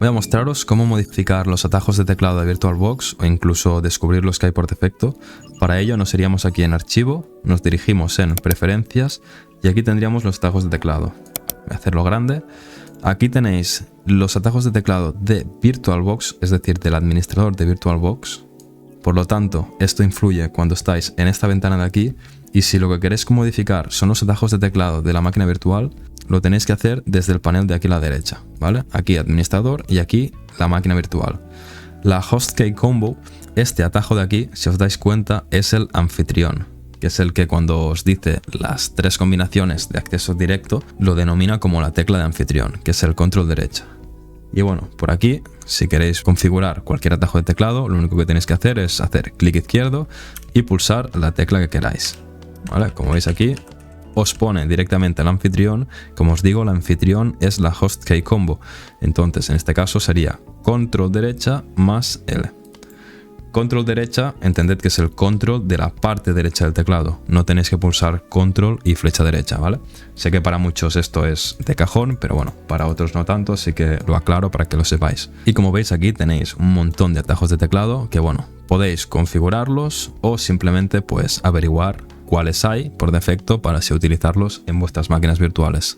Voy a mostraros cómo modificar los atajos de teclado de VirtualBox o incluso descubrir los que hay por defecto. Para ello nos iríamos aquí en Archivo, nos dirigimos en Preferencias y aquí tendríamos los atajos de teclado. Voy a hacerlo grande. Aquí tenéis los atajos de teclado de VirtualBox, es decir, del administrador de VirtualBox. Por lo tanto, esto influye cuando estáis en esta ventana de aquí, y si lo que queréis modificar son los atajos de teclado de la máquina virtual, lo tenéis que hacer desde el panel de aquí a la derecha, ¿vale? Aquí administrador y aquí la máquina virtual. La Hostkey Combo, este atajo de aquí, si os dais cuenta, es el anfitrión, que es el que cuando os dice las tres combinaciones de acceso directo, lo denomina como la tecla de anfitrión, que es el control derecha. Y bueno, por aquí, si queréis configurar cualquier atajo de teclado, lo único que tenéis que hacer es hacer clic izquierdo y pulsar la tecla que queráis, ¿vale? Como veis aquí, os pone directamente el anfitrión. Como os digo, el anfitrión es la Hostkey Combo. Entonces, en este caso sería control derecha más L. Control derecha, entended que es el control de la parte derecha del teclado. No tenéis que pulsar control y flecha derecha, ¿vale? Sé que para muchos esto es de cajón, pero bueno, para otros no tanto, así que lo aclaro para que lo sepáis. Y como veis aquí tenéis un montón de atajos de teclado que bueno, podéis configurarlos o simplemente pues averiguar cuáles hay por defecto para así utilizarlos en vuestras máquinas virtuales.